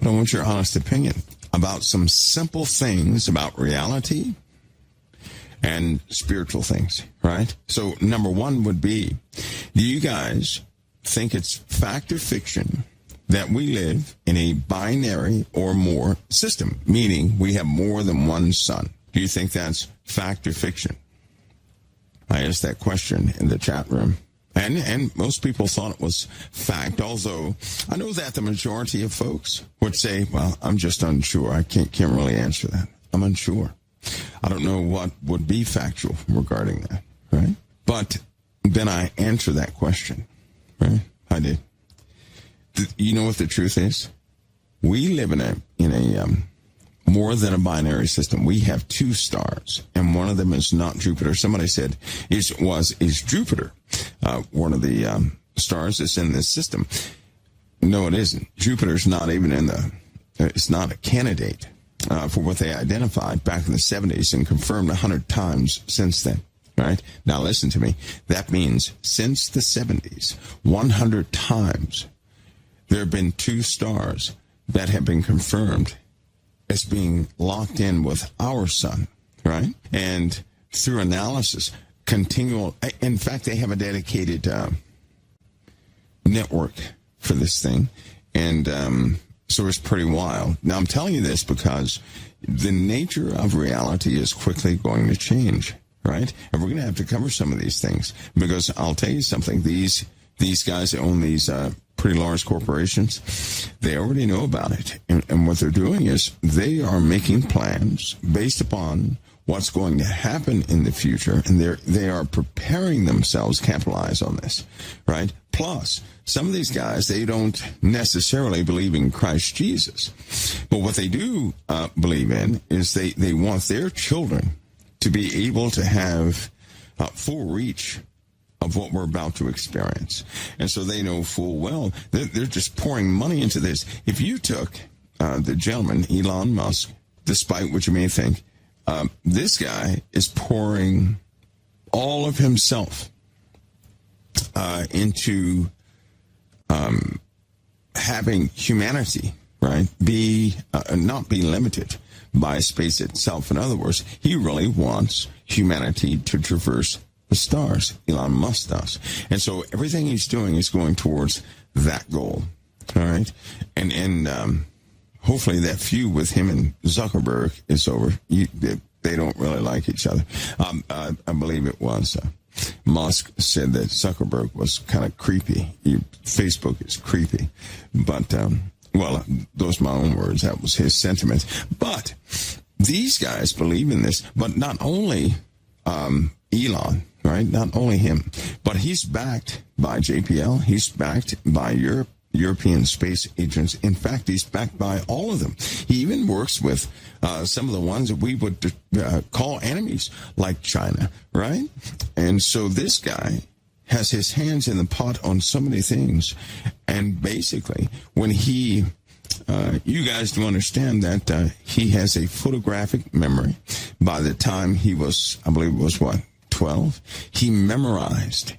I want your honest opinion about some simple things about reality and spiritual things, right? So number one would be, do you guys think it's fact or fiction that we live in a binary or more system, meaning we have more than one sun? Do you think that's fact or fiction? I asked that question in the chat room. And most people thought it was fact, although I know that the majority of folks would say, well, I'm just unsure. I can't really answer that. I'm unsure. I don't know what would be factual regarding that, right? But then I answer that question, right? I did. You know what the truth is? We live in a more than a binary system. We have two stars, and one of them is not Jupiter. Somebody said is Jupiter one of the stars that's in this system. No, it isn't. Jupiter's not even it's not a candidate for what they identified back in the 70s and confirmed 100 times since then. Right? Now listen to me. That means since the 70s, 100 times, there have been two stars that have been confirmed as being locked in with our sun, right? And through analysis, in fact, they have a dedicated network for this thing. And so it's pretty wild. Now, I'm telling you this because the nature of reality is quickly going to change, right? And we're going to have to cover some of these things because I'll tell you something. These guys that own these pretty large corporations, they already know about it. And what they're doing is they are making plans based upon what's going to happen in the future, and they are preparing themselves to capitalize on this, right? Plus, some of these guys, they don't necessarily believe in Christ Jesus. But what they do believe in is they want their children to be able to have full reach of what we're about to experience. And so they know full well they're just pouring money into this. If you took the gentleman, Elon Musk, despite what you may think, this guy is pouring all of himself into having humanity, right, not be limited by space itself. In other words, he really wants humanity to traverse the stars. Elon Musk does. And so everything he's doing is going towards that goal. All right. And hopefully that feud with him and Zuckerberg is over. They don't really like each other. I believe it was Musk said that Zuckerberg was kind of creepy. Facebook is creepy. But, well, those are my own words. That was his sentiment. But these guys believe in this. But not only Elon, right? Not only him, but he's backed by JPL. He's backed by European space agents. In fact, he's backed by all of them. He even works with some of the ones that we would call enemies, like China, right? And so this guy has his hands in the pot on so many things. And basically, when you guys do understand that he has a photographic memory. By the time he was, I believe it was 12, he memorized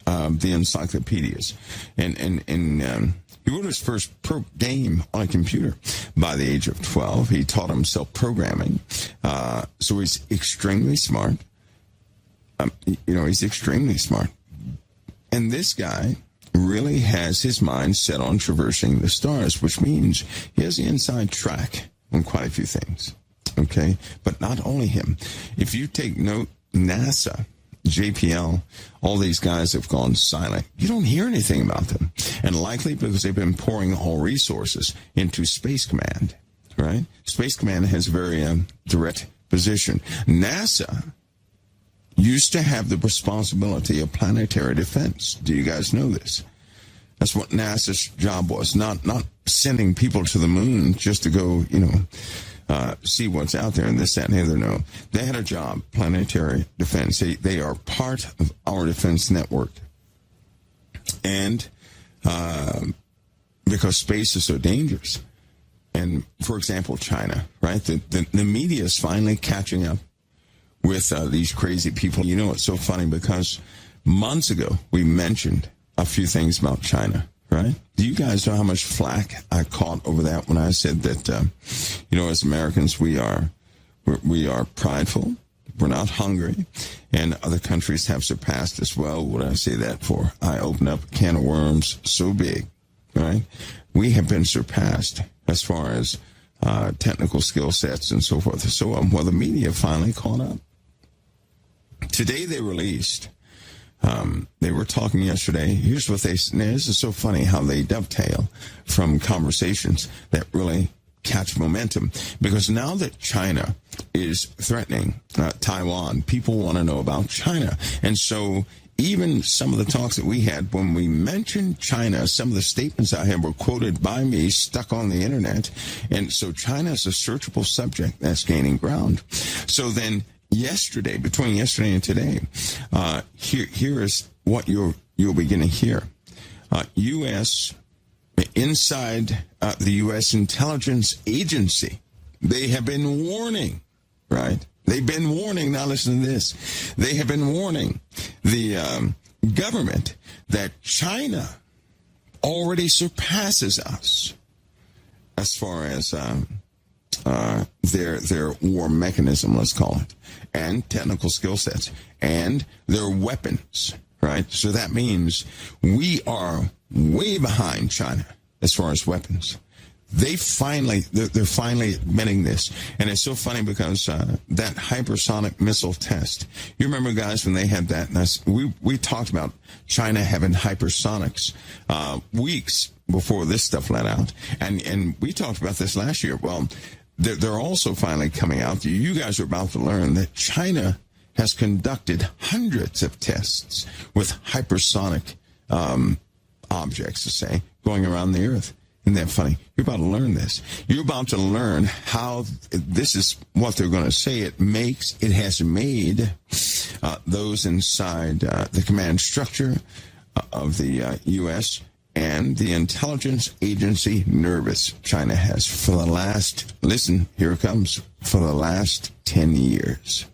the encyclopedias, and he wrote his first game on a computer by the age of 12. He taught himself programming, so he's extremely smart. He's extremely smart, and this guy really has his mind set on traversing the stars, which means he has the inside track on quite a few things. Okay, but not only him. If you take note, NASA, JPL, all these guys have gone silent. You don't hear anything about them. And likely because they've been pouring all resources into Space Command, right? Space Command has a very direct position. NASA used to have the responsibility of planetary defense. Do you guys know this? That's what NASA's job was. Not sending people to the moon just to go, see what's out there and this, that, and the other. No. They had a job, planetary defense. They are part of our defense network. And because space is so dangerous. And, for example, China, right? The media is finally catching up with these crazy people. It's so funny because months ago we mentioned a few things about China, right? Do you guys know how much flack I caught over that when I said that, as Americans, we are prideful, we're not hungry, and other countries have surpassed us. Well, what did I say that for? I opened up a can of worms so big, right? We have been surpassed as far as technical skill sets and so forth. So, the media finally caught up. Today they released, they were talking yesterday. Here's what this is so funny how they dovetail from conversations that really catch momentum. Because now that China is threatening Taiwan, people want to know about China. And so even some of the talks that we had, when we mentioned China, some of the statements I had were quoted by me, stuck on the internet. And so China is a searchable subject that's gaining ground. So then yesterday, between yesterday and today, here is what you'll begin to hear. U.S. inside the U.S. intelligence agency, they have been warning, right? They've been warning. Now listen to this. They have been warning the government that China already surpasses us as far as their war mechanism, let's call it, and technical skill sets, and their weapons, right? So that means we are way behind China as far as weapons. They're finally admitting this. And it's so funny because that hypersonic missile test, you remember, guys, when they had that, and we talked about China having hypersonics weeks before this stuff let out. And we talked about this last year. Well, they're also finally coming out. You guys are about to learn that China has conducted hundreds of tests with hypersonic objects, to say, going around the earth. Isn't that funny? You're about to learn this. You're about to learn how this is what they're going to say. It has made those inside the command structure of the U.S. and the intelligence agency nervous. China has for the last, listen, here it comes, for the last 10 years.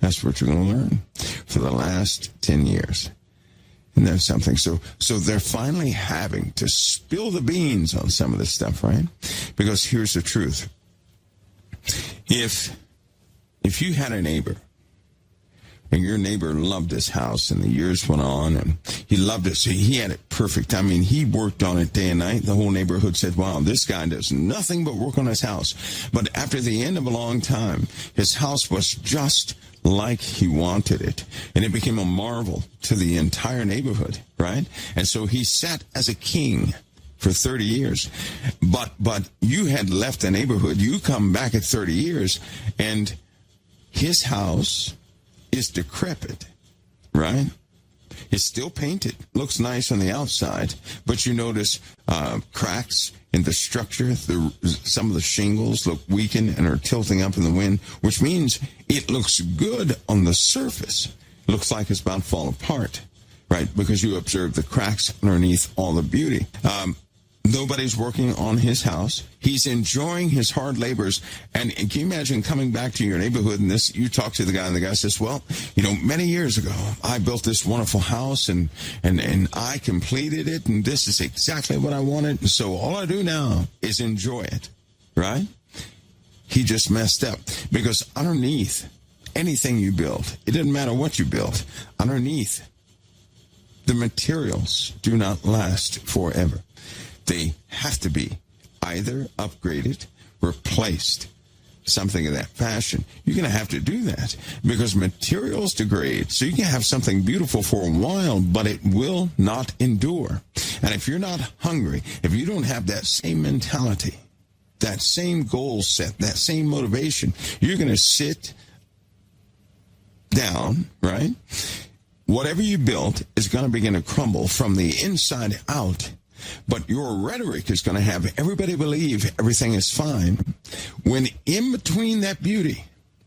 That's what you're going to learn. For the last 10 years. And there's something. So they're finally having to spill the beans on some of this stuff, right? Because here's the truth. If you had a neighbor, and your neighbor loved his house, and the years went on, and he loved it, so he had it perfect. I mean, he worked on it day and night. The whole neighborhood said, wow, this guy does nothing but work on his house. But after the end of a long time, his house was just like he wanted it. And it became a marvel to the entire neighborhood, right? And so he sat as a king for 30 years. But you had left the neighborhood. You come back at 30 years, and his house is decrepit, right? It's still painted. Looks nice on the outside, but you notice cracks in the structure. Some of the shingles look weakened and are tilting up in the wind, which means it looks good on the surface. It looks like it's about to fall apart, right? Because you observe the cracks underneath all the beauty. Nobody's working on his house. He's enjoying his hard labors. And can you imagine coming back to your neighborhood and you talk to the guy, and the guy says, well, many years ago, I built this wonderful house and I completed it, and this is exactly what I wanted. And so all I do now is enjoy it, right? He just messed up, because underneath anything you build, it doesn't matter what you build, underneath, the materials do not last forever. They have to be either upgraded, replaced, something of that fashion. You're going to have to do that because materials degrade. So you can have something beautiful for a while, but it will not endure. And if you're not hungry, if you don't have that same mentality, that same goal set, that same motivation, you're going to sit down, right? Whatever you built is going to begin to crumble from the inside out. But your rhetoric is going to have everybody believe everything is fine, when in between that beauty,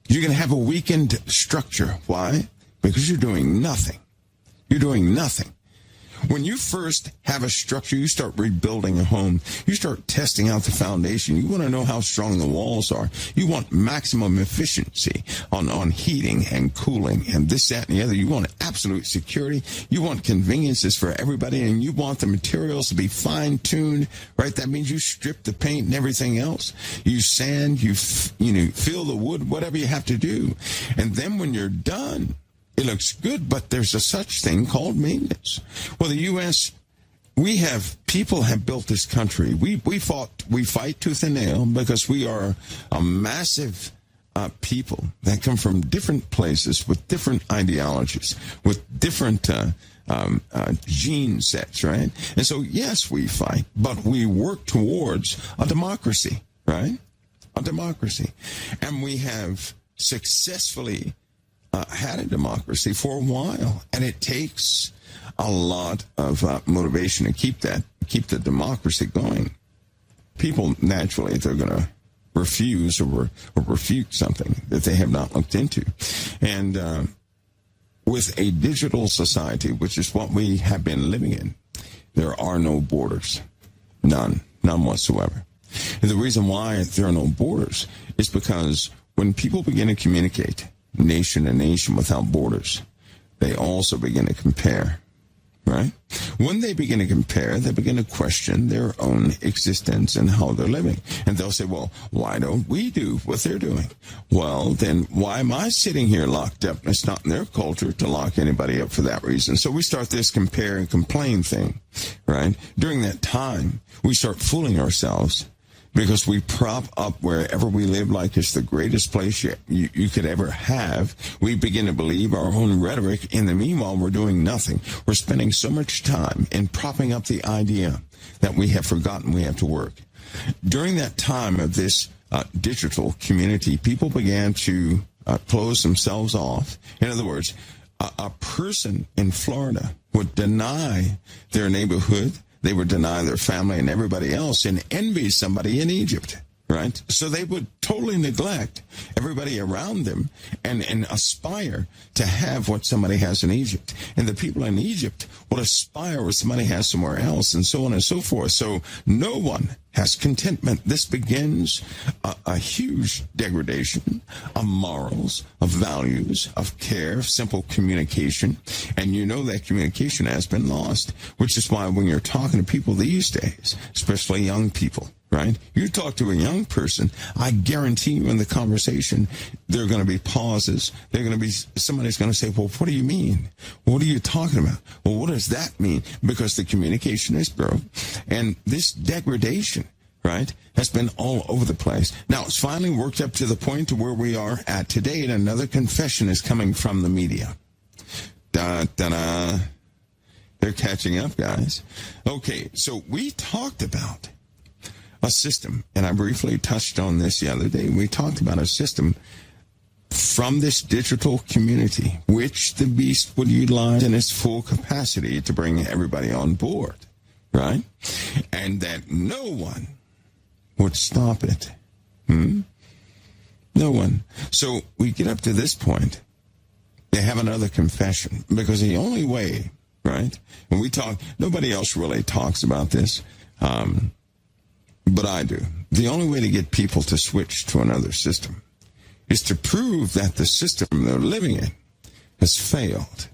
you're going to have a weakened structure. Why? Because you're doing nothing. You're doing nothing. When you first have a structure, you start rebuilding a home. You start testing out the foundation. You want to know how strong the walls are. You want maximum efficiency on heating and cooling and this, that, and the other. You want absolute security. You want conveniences for everybody, and you want the materials to be fine-tuned, right? That means you strip the paint and everything else. You sand, you fill the wood, whatever you have to do. And then when you're done, it looks good, but there's a such thing called maintenance. Well, the U.S., people have built this country. We fight tooth and nail because we are a massive people that come from different places with different ideologies, with different gene sets, right? And so, yes, we fight, but we work towards a democracy, right? A democracy. And we have successfully had a democracy for a while, and it takes a lot of motivation to keep the democracy going. People, naturally, they're going to refuse or refute something that they have not looked into. And with a digital society, which is what we have been living in, there are no borders. None whatsoever. And the reason why there are no borders is because when people begin to communicate, nation to nation without borders, they also begin to compare, right? When they begin to compare, they begin to question their own existence and how they're living. And they'll say, well, why don't we do what they're doing? Well, then why am I sitting here locked up? It's not in their culture to lock anybody up for that reason. So we start this compare and complain thing, right? During that time, we start fooling ourselves, because we prop up wherever we live like it's the greatest place you could ever have. We begin to believe our own rhetoric. In the meanwhile, we're doing nothing. We're spending so much time in propping up the idea that we have forgotten we have to work. During that time of this digital community, people began to close themselves off. In other words, a person in Florida would deny their neighborhood. They would deny their family and everybody else and envy somebody in Egypt, right? So they would totally neglect everybody around them and aspire to have what somebody has in Egypt. And the people in Egypt would aspire what somebody has somewhere else, and so on and so forth. So no one has contentment. This begins a huge degradation of morals, of values, of care, of simple communication. And you know that communication has been lost, which is why when you're talking to people these days, especially young people, right? You talk to a young person, I guarantee you in the conversation, there are going to be pauses. Somebody's going to say, well, what do you mean? What are you talking about? Well, what does that mean? Because the communication is broke. And this degradation, right, has been all over the place. Now, it's finally worked up to the point to where we are at today, and another confession is coming from the media. Da-da-da. They're catching up, guys. Okay, so we talked about a system, and I briefly touched on this the other day. We talked about a system from this digital community, which the beast would utilize in its full capacity to bring everybody on board, right? And that no one would stop it. No one. So we get up to this point, they have another confession, because the only way, right, when we talk, nobody else really talks about this, but I do. The only way to get people to switch to another system is to prove that the system they're living in has failed.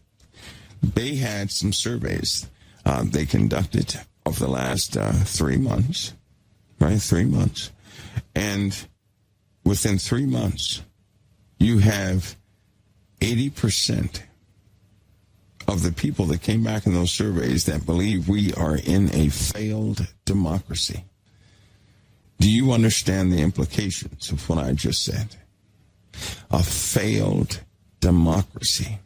They had some surveys they conducted over the last 3 months, right? 3 months. And within 3 months, you have 80% of the people that came back in those surveys that believe we are in a failed democracy. Do you understand the implications of what I just said? A failed democracy.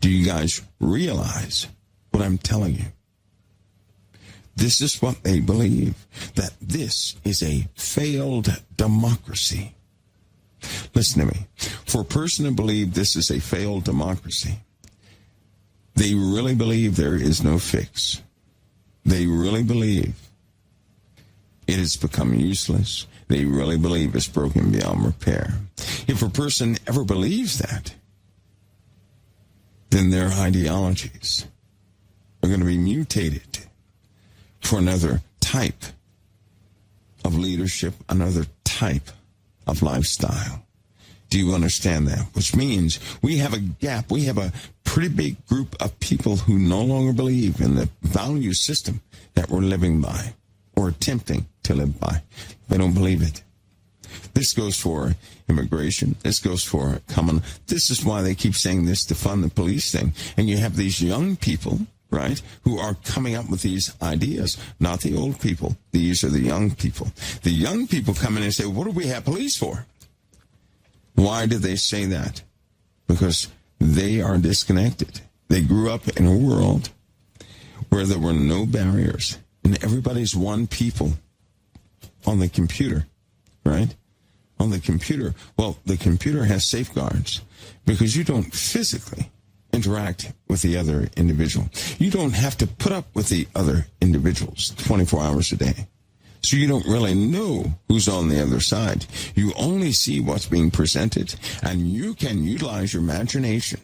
Do you guys realize what I'm telling you? This is what they believe, that this is a failed democracy. Listen to me. For a person to believe this is a failed democracy, they really believe there is no fix. They really believe it has become useless. They really believe it's broken beyond repair. If a person ever believes that, then their ideologies are going to be mutated for another type of leadership, another type of lifestyle. Do you understand that? Which means we have a gap. We have a pretty big group of people who no longer believe in the value system that we're living by or attempting to live by. They don't believe it. This goes for immigration. This goes for common. This is why they keep saying this to fund the police thing. And you have these young people, right, who are coming up with these ideas, not the old people. These are the young people. The young people come in and say, what do we have police for? Why do they say that? Because they are disconnected. They grew up in a world where there were no barriers and everybody's one people on the computer, right? On the computer. Well, the computer has safeguards because you don't physically interact with the other individual. You don't have to put up with the other individuals 24 hours a day. So you don't really know who's on the other side. You only see what's being presented, and you can utilize your imagination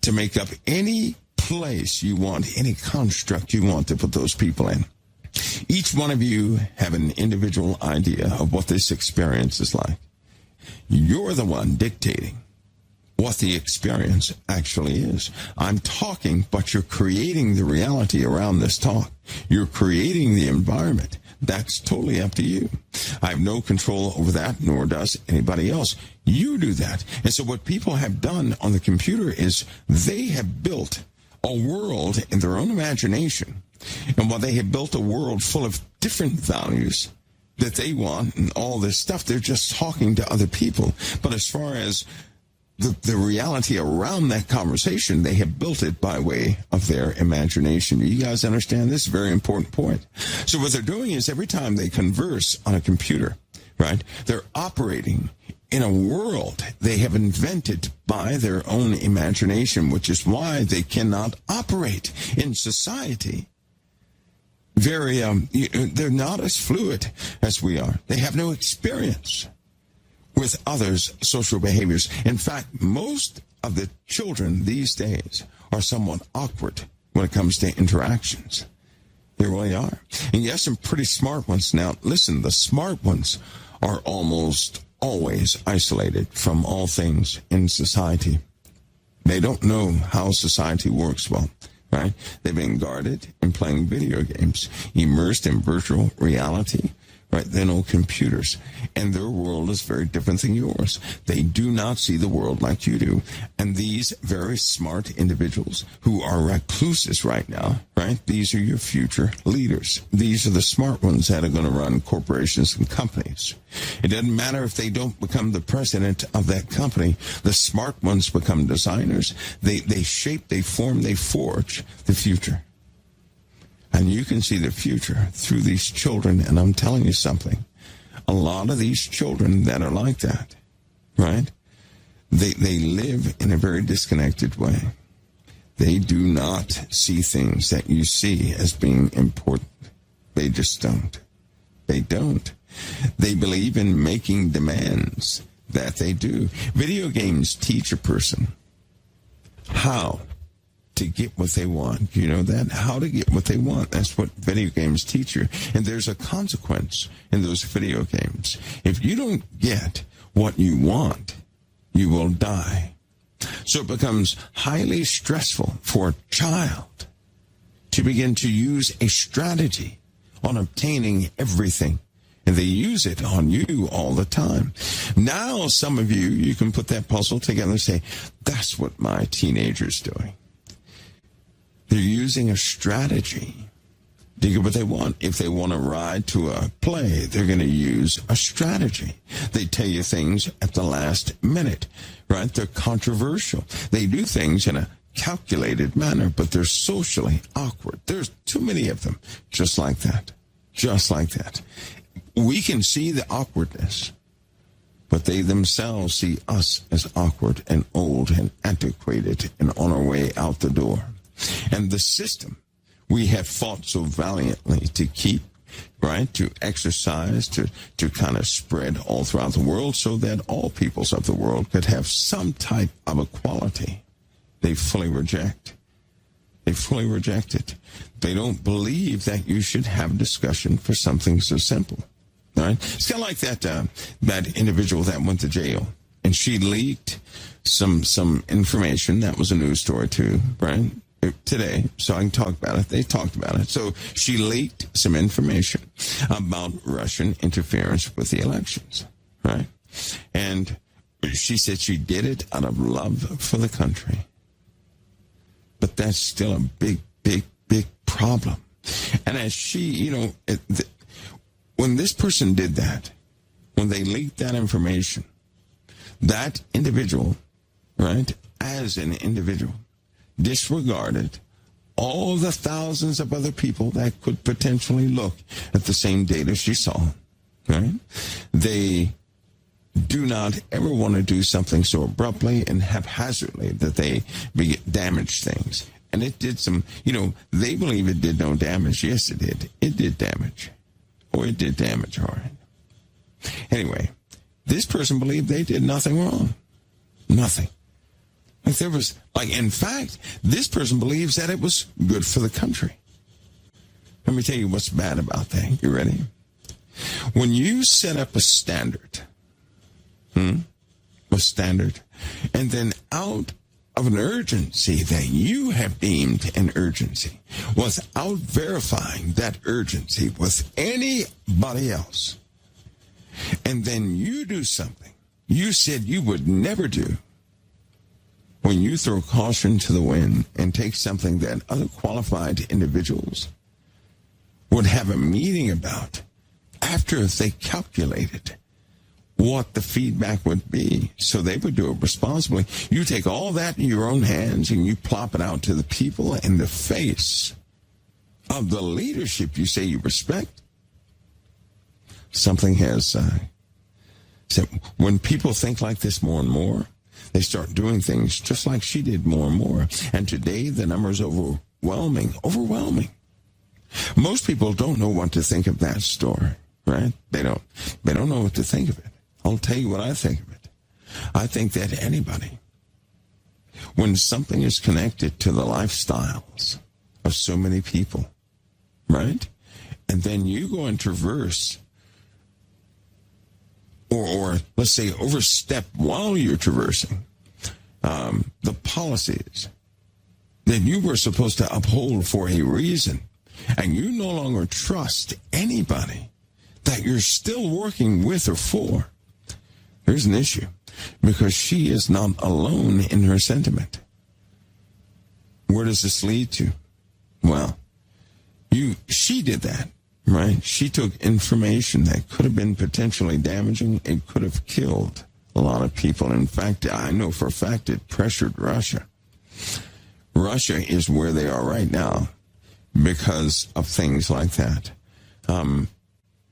to make up any place you want, any construct you want to put those people in. Each one of you have an individual idea of what this experience is like. You're the one dictating what the experience actually is. I'm talking, but you're creating the reality around this talk. You're creating the environment. That's totally up to you. I have no control over that, nor does anybody else. You do that. And so what people have done on the computer is they have built a world in their own imagination. And while they have built a world full of different values that they want and all this stuff, they're just talking to other people. But as far as the reality around that conversation, they have built it by way of their imagination. You guys understand this? Very important point. So what they're doing is every time they converse on a computer, right, they're operating in a world they have invented by their own imagination, which is why they cannot operate in society. They're not as fluid as we are. They have no experience with others' social behaviors. In fact, most of the children these days are somewhat awkward when it comes to interactions. They really are. And yes, some pretty smart ones. Now, listen, the smart ones are almost always isolated from all things in society. They don't know how society works well, right? They've been guarded in playing video games, immersed in virtual reality, right? They know computers, and their world is very different than yours. They do not see the world like you do. And these very smart individuals who are recluses right now, right? These are your future leaders. These are the smart ones that are going to run corporations and companies. It doesn't matter if they don't become the president of that company. The smart ones become designers. They shape, they form, they forge the future. And you can see the future through these children. And I'm telling you something. A lot of these children that are like that, right? They live in a very disconnected way. They do not see things that you see as being important. They just don't. They don't. They believe in making demands that they do. Video games teach a person how to get what they want. You know that? How to get what they want. That's what video games teach you. And there's a consequence in those video games. If you don't get what you want, you will die. So it becomes highly stressful for a child to begin to use a strategy on obtaining everything. And they use it on you all the time. Now, some of you can put that puzzle together and say, that's what my teenager's doing. They're using a strategy to get what they want. If they want to ride to a play, they're going to use a strategy. They tell you things at the last minute, right? They're controversial. They do things in a calculated manner, but they're socially awkward. There's too many of them just like that. Just like that. We can see the awkwardness, but they themselves see us as awkward and old and antiquated and on our way out the door. And the system we have fought so valiantly to keep, right, to exercise, to kind of spread all throughout the world so that all peoples of the world could have some type of equality, they fully reject. They fully reject it. They don't believe that you should have a discussion for something so simple. All right? It's kind of like that individual that went to jail, and she leaked some information. That was a news story too, right? Today, so I can talk about it. They talked about it. So she leaked some information about Russian interference with the elections, right? And she said she did it out of love for the country. But that's still a big, big, big problem. And as she, when this person did that, when they leaked that information, that individual, right, as an individual, disregarded all the thousands of other people that could potentially look at the same data she saw, right? They do not ever want to do something so abruptly and haphazardly that they damage things. And it did some, they believe it did no damage. Yes, it did. It did damage. Or it did damage, all right. Anyway, this person believed they did nothing wrong. Nothing. In fact, this person believes that it was good for the country. Let me tell you what's bad about that. You ready? When you set up a standard, and then out of an urgency that you have deemed an urgency, without verifying that urgency with anybody else, and then you do something you said you would never do, when you throw caution to the wind and take something that other qualified individuals would have a meeting about after they calculated what the feedback would be, so they would do it responsibly, you take all that in your own hands and you plop it out to the people in the face of the leadership you say you respect. Something has said, when people think like this more and more, they start doing things just like she did more and more. And today, the number is overwhelming. Most people don't know what to think of that story, right? They don't know what to think of it. I'll tell you what I think of it. I think that anybody, when something is connected to the lifestyles of so many people, right? And then you go and traverse, or let's say overstep while you're traversing the policies that you were supposed to uphold for a reason, and you no longer trust anybody that you're still working with or for, there's an issue, because she is not alone in her sentiment. Where does this lead to? Well, she did that, right? She took information that could have been potentially damaging. It could have killed a lot of people. In fact, I know for a fact it pressured Russia. Russia is where they are right now because of things like that.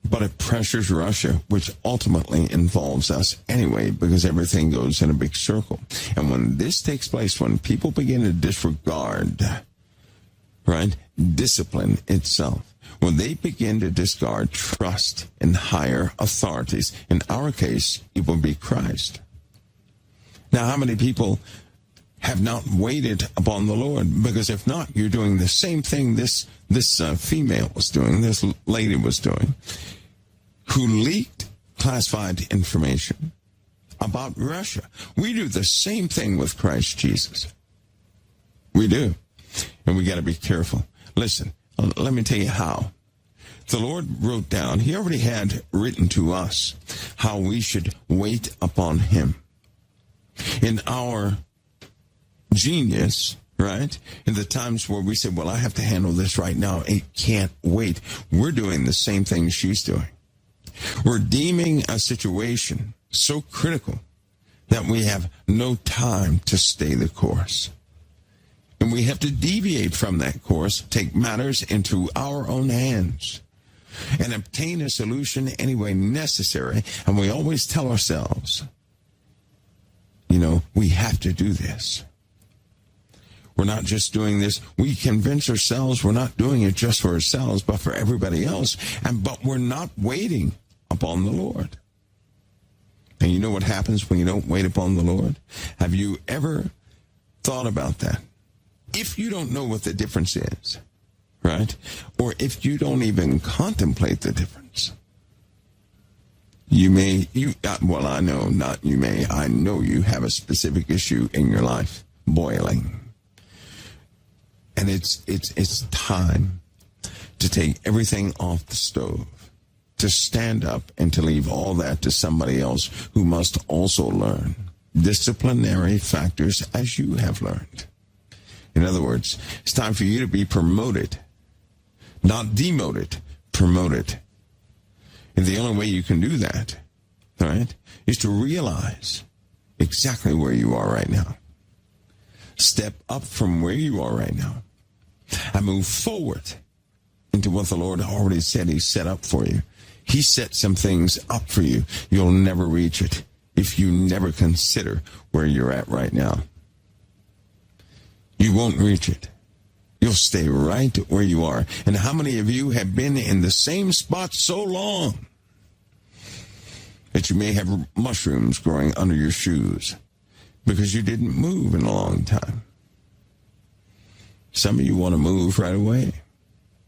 But it pressures Russia, which ultimately involves us anyway, because everything goes in a big circle. And when this takes place, when people begin to disregard, right, discipline itself, when they begin to discard trust in higher authorities, in our case, it will be Christ. Now, how many people have not waited upon the Lord? Because if not, you're doing the same thing this female was doing, this lady was doing, who leaked classified information about Russia. We do the same thing with Christ Jesus. We do. And we got to be careful. Listen, let me tell you how. The Lord wrote down, he already had written to us how we should wait upon him. In our genius, right? In the times where we said, well, I have to handle this right now. It can't wait. We're doing the same thing she's doing. We're deeming a situation so critical that we have no time to stay the course. And we have to deviate from that course, take matters into our own hands, and obtain a solution any way necessary. And we always tell ourselves, we have to do this. We're not just doing this. We convince ourselves we're not doing it just for ourselves, but for everybody else. But we're not waiting upon the Lord. And you know what happens when you don't wait upon the Lord? Have you ever thought about that? if you don't know what the difference is, right? Or if you don't even contemplate the difference, I know, not you may, I know you have a specific issue in your life boiling. And it's time to take everything off the stove, to stand up and to leave all that to somebody else who must also learn disciplinary factors as you have learned. In other words, it's time for you to be promoted, not demoted, promoted. And the only way you can do that, all right, is to realize exactly where you are right now. Step up from where you are right now and move forward into what the Lord already said he set up for you. He set some things up for you. You'll never reach it if you never consider where you're at right now. You won't reach it. You'll stay right where you are. And how many of you have been in the same spot so long that you may have mushrooms growing under your shoes because you didn't move in a long time? Some of you want to move right away.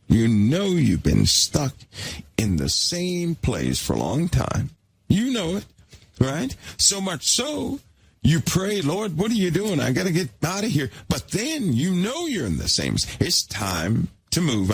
You know you've been stuck in the same place for a long time. You know it, right? So much so, you pray, Lord, what are you doing? I got to get out of here. But then you know you're in the same. It's time to move.